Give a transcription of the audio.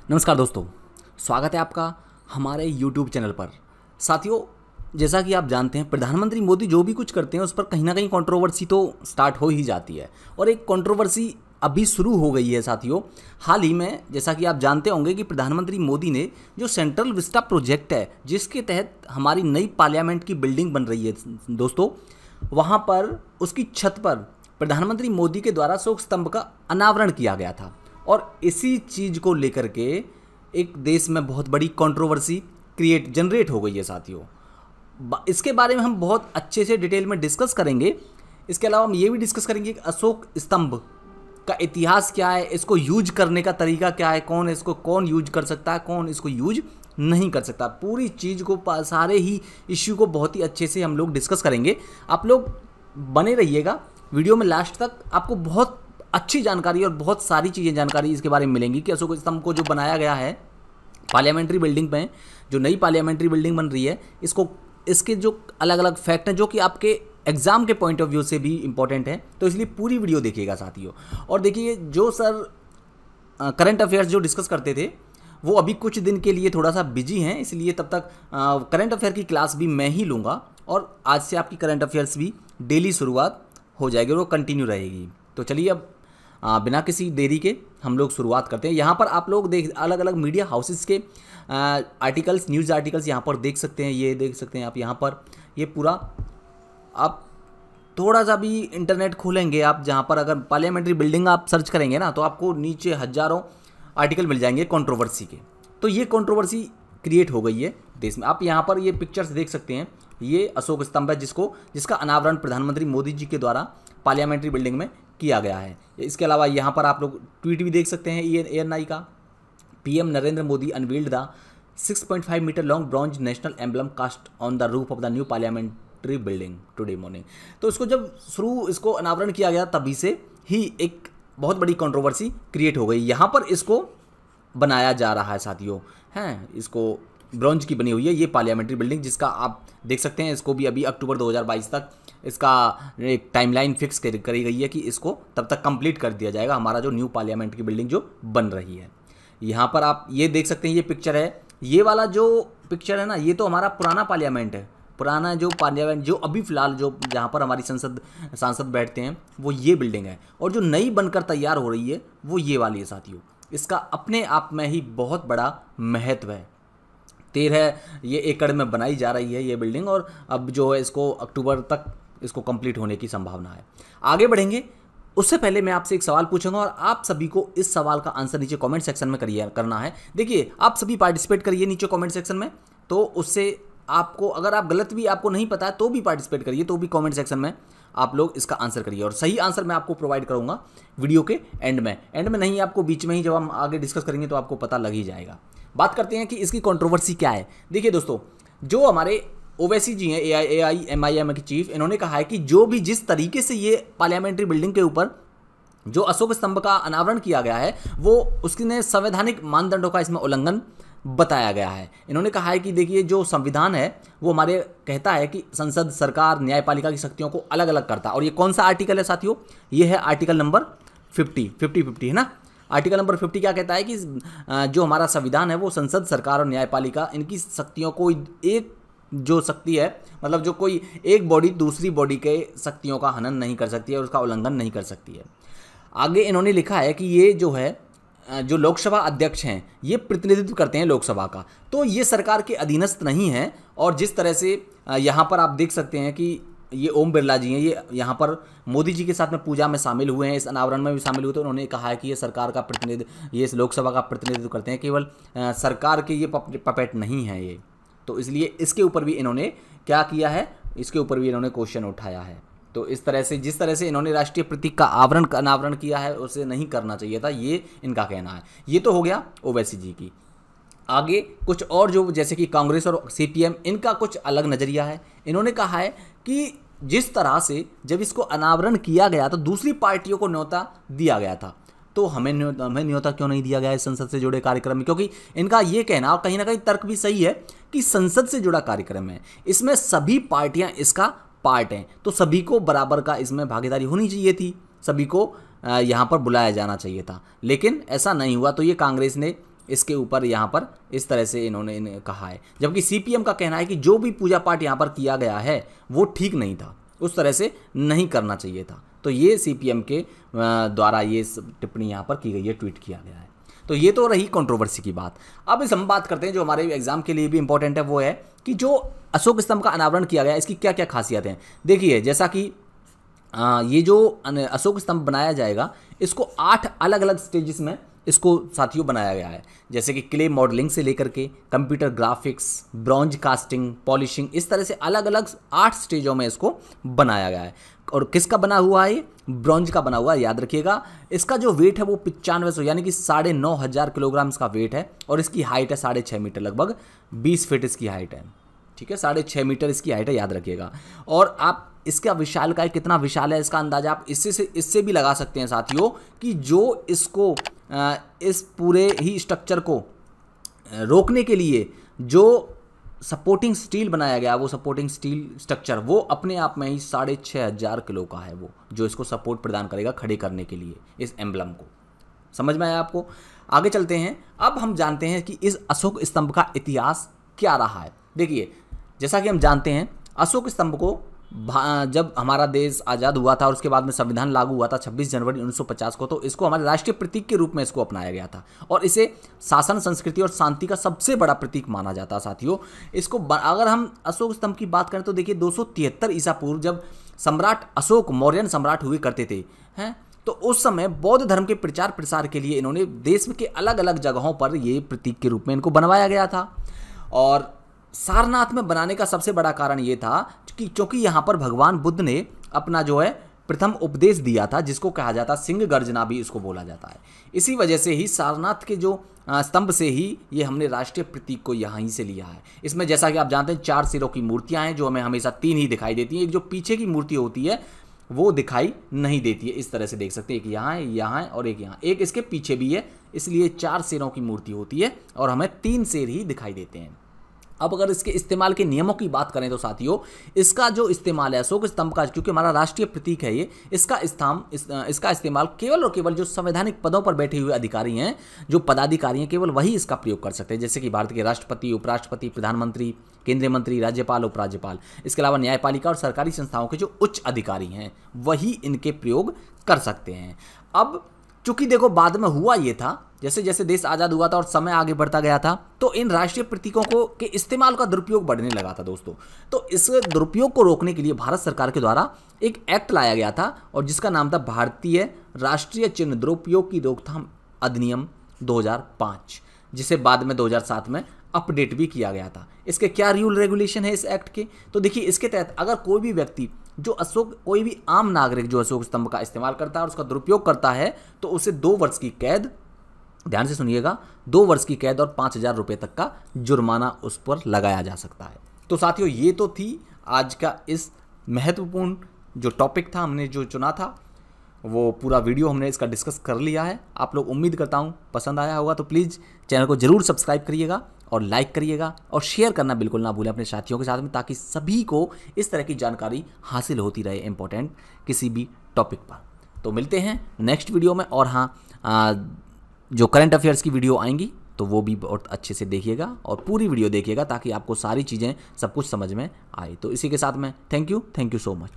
नमस्कार दोस्तों, स्वागत है आपका हमारे YouTube चैनल पर। साथियों, जैसा कि आप जानते हैं प्रधानमंत्री मोदी जो भी कुछ करते हैं उस पर कहीं ना कहीं कंट्रोवर्सी तो स्टार्ट हो ही जाती है और एक कंट्रोवर्सी अभी शुरू हो गई है साथियों। हाल ही में जैसा कि आप जानते होंगे कि प्रधानमंत्री मोदी ने जो सेंट्रल विस्टा प्रोजेक्ट है जिसके तहत हमारी नई पार्लियामेंट की बिल्डिंग बन रही है दोस्तों, वहाँ पर उसकी छत पर प्रधानमंत्री मोदी के द्वारा अशोक स्तंभ का अनावरण किया गया था और इसी चीज़ को लेकर के एक देश में बहुत बड़ी कंट्रोवर्सी जनरेट हो गई है साथियों। इसके बारे में हम बहुत अच्छे से डिटेल में डिस्कस करेंगे। इसके अलावा हम ये भी डिस्कस करेंगे कि अशोक स्तंभ का इतिहास क्या है, इसको यूज करने का तरीका क्या है, कौन यूज कर सकता है, कौन इसको यूज नहीं कर सकता। पूरी चीज़ को सारे ही इश्यू को बहुत ही अच्छे से हम लोग डिस्कस करेंगे। आप लोग बने रहिएगा वीडियो में लास्ट तक, आपको बहुत अच्छी जानकारी और बहुत सारी चीज़ें जानकारी इसके बारे में मिलेंगी कि अशोक स्तंभ को जो बनाया गया है पार्लियामेंट्री बिल्डिंग में, जो नई पार्लियामेंट्री बिल्डिंग बन रही है, इसके जो अलग अलग फैक्ट हैं जो कि आपके एग्जाम के पॉइंट ऑफ व्यू से भी इंपॉर्टेंट है, तो इसलिए पूरी वीडियो देखिएगा साथियों। और देखिए, जो सर करंट अफेयर्स जो डिस्कस करते थे वो अभी कुछ दिन के लिए थोड़ा सा बिजी हैं, इसलिए तब तक करंट अफेयर की क्लास भी मैं ही लूँगा और आज से आपकी करंट अफेयर्स भी डेली शुरुआत हो जाएगी और वो कंटिन्यू रहेगी। तो चलिए अब बिना किसी देरी के हम लोग शुरुआत करते हैं। यहाँ पर आप लोग अलग अलग मीडिया हाउसेस के आर्टिकल्स, न्यूज़ आर्टिकल्स यहाँ पर देख सकते हैं। ये देख सकते हैं आप यहाँ पर, ये पूरा आप थोड़ा सा भी इंटरनेट खोलेंगे आप, जहाँ पर अगर पार्लियामेंट्री बिल्डिंग आप सर्च करेंगे ना, तो आपको नीचे हज़ारों आर्टिकल मिल जाएंगे कंट्रोवर्सी के। तो ये कंट्रोवर्सी क्रिएट हो गई है देश में। आप यहाँ पर ये पिक्चर्स देख सकते हैं, ये अशोक स्तंभ है जिसका अनावरण प्रधानमंत्री मोदी जी के द्वारा पार्लियामेंट्री बिल्डिंग में किया गया है। इसके अलावा यहाँ पर आप लोग ट्वीट भी देख सकते हैं ANI का। PM Narendra Modi unveiled the 6.5 metre long bronze national emblem cast on the roof of the new parliamentary building today morning. तो इसको जब इसको अनावरण किया गया तभी से ही एक बहुत बड़ी कंट्रोवर्सी क्रिएट हो गई। यहाँ पर इसको बनाया जा रहा है साथियों, हैं, इसको ब्रॉन्ज की बनी हुई है ये पार्लियामेंट्री बिल्डिंग, जिसका आप देख सकते हैं। इसको भी अभी अक्टूबर 2022 तक इसका एक टाइमलाइन फिक्स करी गई है कि इसको तब तक कंप्लीट कर दिया जाएगा, हमारा जो न्यू पार्लियामेंट की बिल्डिंग जो बन रही है। यहाँ पर आप ये देख सकते हैं, ये पिक्चर है, ये वाला जो पिक्चर है ना, ये तो हमारा पुराना पार्लियामेंट है। पुराना जो पार्लियामेंट जो अभी फ़िलहाल जो जहाँ पर हमारी सांसद बैठते हैं वो ये बिल्डिंग है, और जो नई बनकर तैयार हो रही है वो ये वाली है साथियों। इसका अपने आप में ही बहुत बड़ा महत्व है। 13 ये एकड़ में बनाई जा रही है ये बिल्डिंग, और अब जो है इसको अक्टूबर तक इसको कंप्लीट होने की संभावना है। आगे बढ़ेंगे उससे पहले मैं आपसे एक सवाल पूछूंगा और आप सभी को इस सवाल का आंसर नीचे कमेंट सेक्शन में करना है। देखिए, आप सभी पार्टिसिपेट करिए नीचे कमेंट सेक्शन में, तो उससे आपको, अगर आप गलत भी आपको नहीं पता है तो भी पार्टिसिपेट करिए, तो भी कमेंट सेक्शन में आप लोग इसका आंसर करिए और सही आंसर मैं आपको प्रोवाइड करूंगा वीडियो के एंड में नहीं, आपको बीच में ही जब हम आगे डिस्कस करेंगे तो आपको पता लग ही जाएगा। बात करते हैं कि इसकी कंट्रोवर्सी क्या है। देखिए दोस्तों, जो हमारे ओवैसी जी हैं, AIMIM के चीफ, इन्होंने कहा है कि जिस तरीके से ये पार्लियामेंट्री बिल्डिंग के ऊपर जो अशोक स्तंभ का अनावरण किया गया है वो उसने संवैधानिक मानदंडों का इसमें उल्लंघन बताया गया है। इन्होंने कहा है कि देखिए, जो संविधान है वो हमारे कहता है कि संसद, सरकार, न्यायपालिका की शक्तियों को अलग अलग करता है। और ये कौन सा आर्टिकल है साथियों? ये है आर्टिकल नंबर 50 है ना। आर्टिकल नंबर 50 क्या कहता है कि जो हमारा संविधान है वो संसद, सरकार और न्यायपालिका, इनकी शक्तियों को, एक जो शक्ति है, मतलब जो कोई एक बॉडी दूसरी बॉडी के शक्तियों का हनन नहीं कर सकती है और उसका उल्लंघन नहीं कर सकती है। आगे इन्होंने लिखा है कि ये जो है, जो लोकसभा अध्यक्ष हैं, ये प्रतिनिधित्व करते हैं लोकसभा का, तो ये सरकार के अधीनस्थ नहीं है। और जिस तरह से यहाँ पर आप देख सकते हैं कि ये ओम बिरला जी हैं, ये यहाँ पर मोदी जी के साथ में पूजा में शामिल हुए हैं, इस अनावरण में भी शामिल हुए। तो उन्होंने कहा है कि ये सरकार का प्रतिनिधित्व, ये लोकसभा का प्रतिनिधित्व करते हैं, केवल सरकार के ये पपेट नहीं है ये। तो इसलिए इसके ऊपर भी इन्होंने क्या किया है, इसके ऊपर भी इन्होंने क्वेश्चन उठाया है। तो इस तरह से, जिस तरह से इन्होंने राष्ट्रीय प्रतीक का अनावरण किया है उसे नहीं करना चाहिए था, ये इनका कहना है। ये तो हो गया ओवैसी जी की। आगे कुछ और, जो जैसे कि कांग्रेस और CPM, इनका कुछ अलग नज़रिया है। इन्होंने कहा है कि जिस तरह से जब इसको अनावरण किया गया तो दूसरी पार्टियों को न्योता दिया गया था, तो हमें न्योता क्यों नहीं दिया गया इस संसद से जुड़े कार्यक्रम में? क्योंकि इनका ये कहना, और कहीं ना कहीं तर्क भी सही है, कि संसद से जुड़ा कार्यक्रम है, इसमें सभी पार्टियां इसका पार्ट हैं, तो सभी को बराबर का इसमें भागीदारी होनी चाहिए थी, सभी को यहाँ पर बुलाया जाना चाहिए था। लेकिन ऐसा नहीं हुआ, तो ये कांग्रेस ने इसके ऊपर यहाँ पर इस तरह से इन्होंने कहा है। जबकि सीपीएम का कहना है कि जो भी पूजा पाठ यहाँ पर किया गया है वो ठीक नहीं था, उस तरह से नहीं करना चाहिए था। तो ये सीपीएम के द्वारा ये टिप्पणी यहाँ पर की गई है, ट्वीट किया गया है। तो ये तो रही कंट्रोवर्सी की बात। अब इस हम बात करते हैं जो हमारे एग्जाम के लिए भी इंपॉर्टेंट है, वो है कि जो अशोक स्तंभ का अनावरण किया गया इसकी क्या क्या खासियत हैं। देखिए, जैसा कि ये जो अशोक स्तंभ बनाया जाएगा इसको 8 अलग अलग स्टेजेस में इसको साथियों बनाया गया है। जैसे कि क्ले मॉडलिंग से लेकर के computer graphics, bronze casting, polishing, इस तरह से अलग अलग 8 स्टेजों में इसको बनाया गया है। और किसका बना हुआ है? ब्रॉन्ज का बना हुआ है, याद रखिएगा। इसका जो वेट है वो 9500 यानी कि 9,500 किलोग्राम इसका वेट है। और इसकी हाइट है 6.5 मीटर, लगभग 20 फीट इसकी हाइट है। ठीक है, 6.5 मीटर इसकी हाइट है, याद रखिएगा। और आप इसका विशालकाय कितना विशाल है इसका अंदाजा आप इससे भी लगा सकते हैं साथियों कि जो इसको इस पूरे ही स्ट्रक्चर को रोकने के लिए जो सपोर्टिंग स्टील बनाया गया, वो सपोर्टिंग स्टील स्ट्रक्चर वो अपने आप में ही 6,500 किलो का है, वो जो इसको सपोर्ट प्रदान करेगा खड़े करने के लिए इस एम्बलम को। समझ में आया आपको? आगे चलते हैं। अब हम जानते हैं कि इस अशोक स्तंभ का इतिहास क्या रहा है। देखिए, जैसा कि हम जानते हैं अशोक स्तंभ को जब हमारा देश आज़ाद हुआ था और उसके बाद में संविधान लागू हुआ था 26 जनवरी 1950 को, तो इसको हमारे राष्ट्रीय प्रतीक के रूप में इसको अपनाया गया था और इसे शासन, संस्कृति और शांति का सबसे बड़ा प्रतीक माना जाता है साथियों। इसको अगर हम अशोक स्तंभ की बात करें तो देखिए 273 ईसा पूर्व जब सम्राट अशोक मौर्यन सम्राट हुए करते थे हैं, तो उस समय बौद्ध धर्म के प्रचार प्रसार के लिए इन्होंने देश के अलग अलग जगहों पर ये प्रतीक के रूप में इनको बनवाया गया था। और सारनाथ में बनाने का सबसे बड़ा कारण ये था कि क्योंकि यहाँ पर भगवान बुद्ध ने अपना जो है प्रथम उपदेश दिया था, जिसको कहा जाता है सिंह गर्जना भी इसको बोला जाता है। इसी वजह से ही सारनाथ के जो स्तंभ से ही ये हमने राष्ट्रीय प्रतीक को यहाँ ही से लिया है। इसमें जैसा कि आप जानते हैं 4 सिरों की मूर्तियाँ हैं जो हमें हमेशा 3 ही दिखाई देती हैं। एक जो पीछे की मूर्ति होती है वो दिखाई नहीं देती है, इस तरह से देख सकते हैं। एक यहाँ है और एक यहाँ, एक इसके पीछे भी है, इसलिए 4 सिरों की मूर्ति होती है और हमें 3 सिर ही दिखाई देते हैं। अब अगर इसके इस्तेमाल के नियमों की बात करें तो साथियों इसका जो इस्तेमाल है अशोक स्तंभ का, क्योंकि हमारा राष्ट्रीय प्रतीक है ये, इसका इस्तेमाल केवल और केवल जो संवैधानिक पदों पर बैठे हुए अधिकारी हैं, जो पदाधिकारी हैं, केवल वही इसका प्रयोग कर सकते हैं। जैसे कि भारत के राष्ट्रपति, उपराष्ट्रपति, प्रधानमंत्री, केंद्रीय मंत्री, राज्यपाल, उपराज्यपाल। इसके अलावा न्यायपालिका और सरकारी संस्थाओं के जो उच्च अधिकारी हैं वही इनके प्रयोग कर सकते हैं। अब चूंकि देखो बाद में हुआ ये था, जैसे जैसे देश आज़ाद हुआ था और समय आगे बढ़ता गया था, तो इन राष्ट्रीय प्रतीकों को के इस्तेमाल का दुरुपयोग बढ़ने लगा था दोस्तों। तो इस दुरुपयोग को रोकने के लिए भारत सरकार के द्वारा एक एक्ट लाया गया था और जिसका नाम था भारतीय राष्ट्रीय चिन्ह दुरुपयोग की रोकथाम अधिनियम 2005, जिसे बाद में 2007 में अपडेट भी किया गया था। इसके क्या रूल रेगुलेशन है इस एक्ट के? तो देखिए, इसके तहत अगर कोई भी व्यक्ति कोई भी आम नागरिक जो अशोक स्तंभ का इस्तेमाल करता है और उसका दुरुपयोग करता है तो उसे 2 वर्ष की कैद, ध्यान से सुनिएगा, 2 वर्ष की कैद और 5,000 रुपये तक का जुर्माना उस पर लगाया जा सकता है। तो साथियों ये तो थी आज का इस महत्वपूर्ण जो टॉपिक था, हमने जो चुना था वो पूरा वीडियो हमने इसका डिस्कस कर लिया है। आप लोग उम्मीद करता हूँ पसंद आया होगा, तो प्लीज़ चैनल को ज़रूर सब्सक्राइब करिएगा और लाइक करिएगा और शेयर करना बिल्कुल ना भूलें अपने साथियों के साथ में, ताकि सभी को इस तरह की जानकारी हासिल होती रहे इंपॉर्टेंट किसी भी टॉपिक पर। तो मिलते हैं नेक्स्ट वीडियो में। और हाँ, जो करंट अफेयर्स की वीडियो आएंगी तो वो भी बहुत अच्छे से देखिएगा और पूरी वीडियो देखिएगा ताकि आपको सारी चीज़ें सब कुछ समझ में आए। तो इसी के साथ में थैंक यू सो मच।